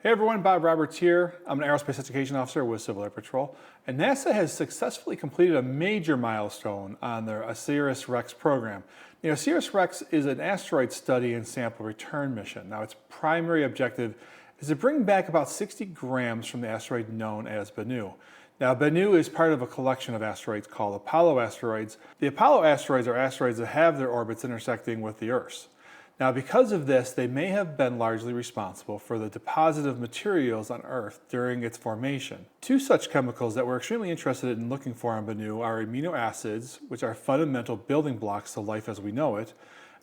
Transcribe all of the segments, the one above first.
Hey everyone, Bob Roberts here. I'm an aerospace education officer with Civil Air Patrol, and NASA has successfully completed a major milestone on their OSIRIS-REx program. The OSIRIS-REx is an asteroid study and sample return mission. Now, its primary objective is to bring back about 60 grams from the asteroid known as Bennu. Now, Bennu is part of a collection of asteroids called Apollo asteroids. The Apollo asteroids are asteroids that have their orbits intersecting with the Earth's. Now, because of this, they may have been largely responsible for the deposit of materials on Earth during its formation. Two such chemicals that we're extremely interested in looking for on Bennu are amino acids, which are fundamental building blocks to life as we know it,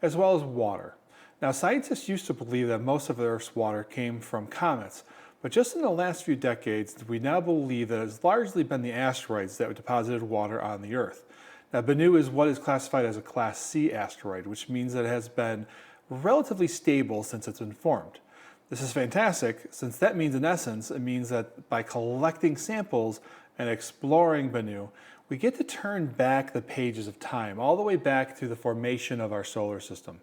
as well as water. Now, scientists used to believe that most of Earth's water came from comets, but just in the last few decades, we now believe that it's largely been the asteroids that deposited water on the Earth. Now, Bennu is what is classified as a Class C asteroid, which means that it has been relatively stable since it's been formed. This is fantastic, since that means, in essence, it means that by collecting samples and exploring Bennu, we get to turn back the pages of time, all the way back to the formation of our solar system.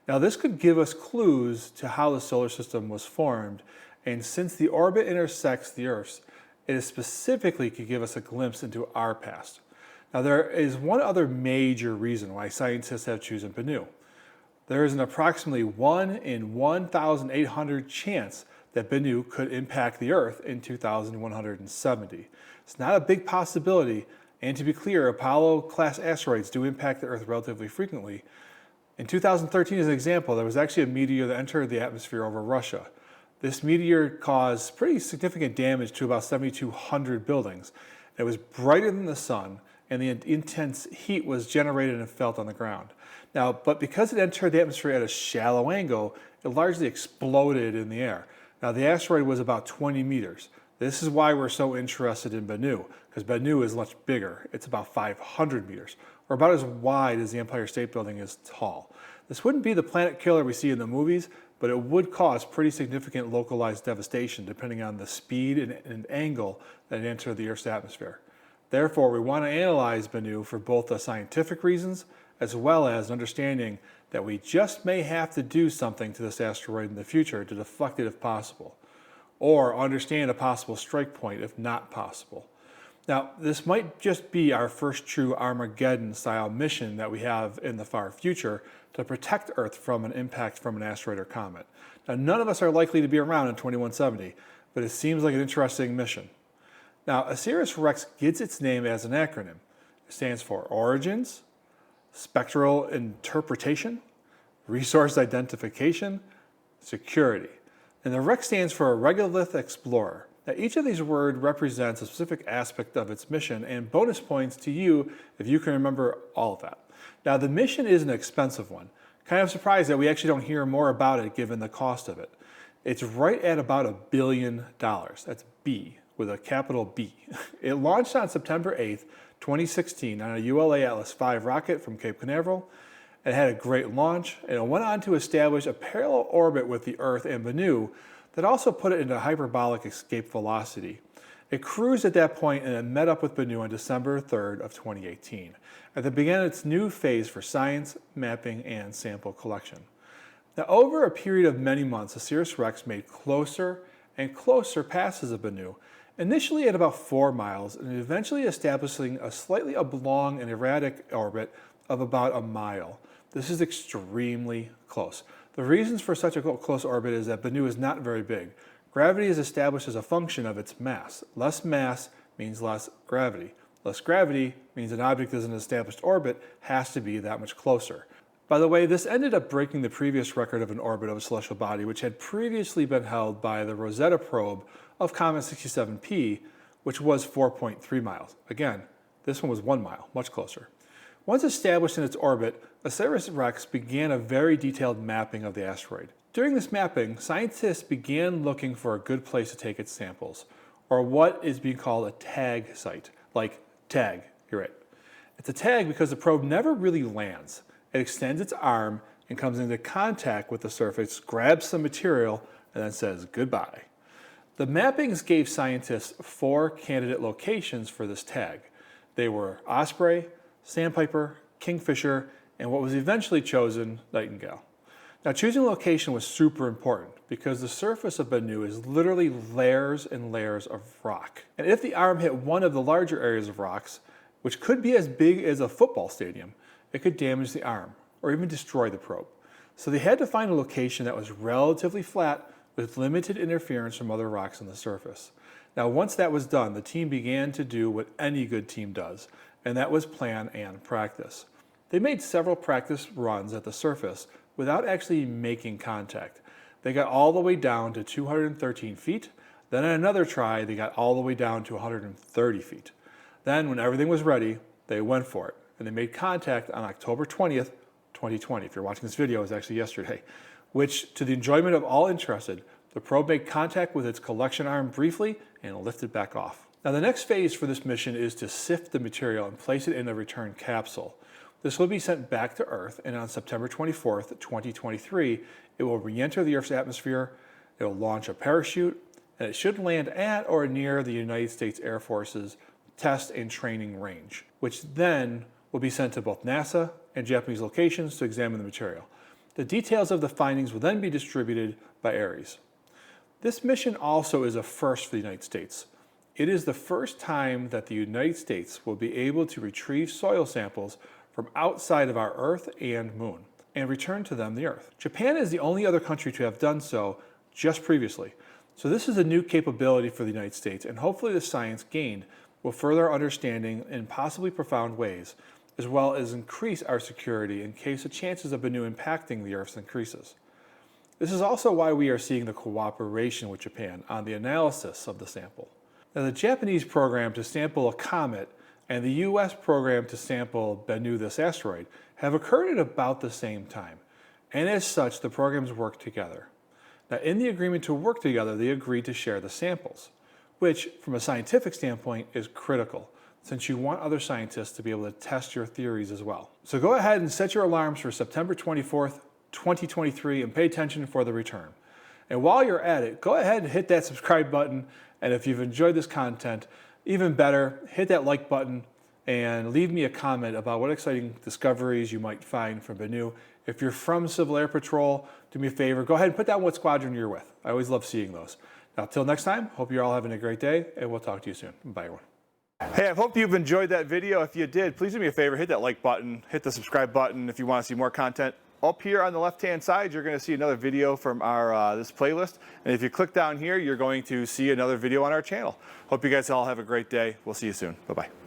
Now, this could give us clues to how the solar system was formed, and since the orbit intersects the Earth's, it specifically could give us a glimpse into our past. Now, there is one other major reason why scientists have chosen Bennu. There is an approximately 1 in 1,800 chance that Bennu could impact the Earth in 2170. It's not a big possibility, and to be clear, Apollo-class asteroids do impact the Earth relatively frequently. In 2013, as an example, there was actually a meteor that entered the atmosphere over Russia. This meteor caused pretty significant damage to about 7,200 buildings. It was brighter than the sun, and the intense heat was generated and felt on the ground. Now, but because it entered the atmosphere at a shallow angle, it largely exploded in the air. Now, the asteroid was about 20 meters. This is why we're so interested in Bennu, because Bennu is much bigger. It's about 500 meters, or about as wide as the Empire State Building is tall. This wouldn't be the planet killer we see in the movies, but it would cause pretty significant localized devastation depending on the speed and angle that it entered the Earth's atmosphere. Therefore, we want to analyze Bennu for both the scientific reasons as well as understanding that we just may have to do something to this asteroid in the future to deflect it if possible, or understand a possible strike point if not possible. Now, this might just be our first true Armageddon-style mission that we have in the far future to protect Earth from an impact from an asteroid or comet. Now, none of us are likely to be around in 2170, but it seems like an interesting mission. Now, OSIRIS-REx gets its name as an acronym. It stands for Origins, Spectral Interpretation, Resource Identification, Security. And the REx stands for Regolith Explorer. Now, each of these words represents a specific aspect of its mission, and bonus points to you if you can remember all of that. Now, the mission is an expensive one. Kind of surprised that we actually don't hear more about it given the cost of it. It's right at about $1 billion. That's B, with a capital B. It launched on September 8th, 2016 on a ULA Atlas V rocket from Cape Canaveral. It had a great launch, and it went on to establish a parallel orbit with the Earth and Bennu that also put it into hyperbolic escape velocity. It cruised at that point and it met up with Bennu on December 3rd of 2018. And it began its new phase for science, mapping, and sample collection. Now, over a period of many months, OSIRIS-REx made closer and closer passes of Bennu, initially at about 4 miles, and eventually establishing a slightly oblong and erratic orbit of about 1 mile. This is extremely close. The reasons for such a close orbit is that Bennu is not very big. Gravity is established as a function of its mass. Less mass means less gravity. Less gravity means an object in an established orbit has to be that much closer. By the way, this ended up breaking the previous record of an orbit of a celestial body, which had previously been held by the Rosetta probe of Comet 67P, which was 4.3 miles. Again, this one was 1 mile, much closer. Once established in its orbit, OSIRIS-REx began a very detailed mapping of the asteroid. During this mapping, scientists began looking for a good place to take its samples, or what is being called a tag site, like tag, you're right. It's a tag because the probe never really lands. It extends its arm and comes into contact with the surface, grabs some material, and then says goodbye. The mappings gave scientists 4 candidate locations for this tag. They were Osprey, Sandpiper, Kingfisher, and what was eventually chosen, Nightingale. Now, choosing location was super important because the surface of Bennu is literally layers and layers of rock. And if the arm hit one of the larger areas of rocks, which could be as big as a football stadium, it could damage the arm or even destroy the probe. So they had to find a location that was relatively flat with limited interference from other rocks on the surface. Now, once that was done, the team began to do what any good team does, and that was plan and practice. They made several practice runs at the surface without actually making contact. They got all the way down to 213 feet. Then in another try, they got all the way down to 130 feet. Then when everything was ready, they went for it. And they made contact on October 20th, 2020. If you're watching this video, it was actually yesterday. Which, to the enjoyment of all interested, the probe made contact with its collection arm briefly and lifted back off. Now the next phase for this mission is to sift the material and place it in a return capsule. This will be sent back to Earth, and on September 24th, 2023, it will re-enter the Earth's atmosphere, it will launch a parachute, and it should land at or near the United States Air Force's test and training range, which then will be sent to both NASA and Japanese locations to examine the material. The details of the findings will then be distributed by Ares. This mission also is a first for the United States. It is the first time that the United States will be able to retrieve soil samples from outside of our Earth and Moon and return to them the Earth. Japan is the only other country to have done so just previously. So this is a new capability for the United States, and hopefully the science gained will further our understanding in possibly profound ways, as well as increase our security in case the chances of Bennu impacting the Earth increases. This is also why we are seeing the cooperation with Japan on the analysis of the sample. Now, the Japanese program to sample a comet and the US program to sample Bennu, this asteroid, have occurred at about the same time. And as such, the programs work together. Now, in the agreement to work together, they agreed to share the samples, which, from a scientific standpoint, is critical, since you want other scientists to be able to test your theories as well. So go ahead and set your alarms for September 24th, 2023, and pay attention for the return. And while you're at it, go ahead and hit that subscribe button. And if you've enjoyed this content, even better, hit that like button and leave me a comment about what exciting discoveries you might find from Bennu. If you're from Civil Air Patrol, do me a favor, go ahead and put down what squadron you're with. I always love seeing those. Now, till next time, hope you're all having a great day, and we'll talk to you soon. Bye, everyone. Hey, I hope you've enjoyed that video. If you did, please do me a favor, hit that like button, hit the subscribe button if you want to see more content. Up here on the left-hand side, you're going to see another video from our this playlist. And if you click down here, you're going to see another video on our channel. Hope you guys all have a great day. We'll see you soon. Bye-bye.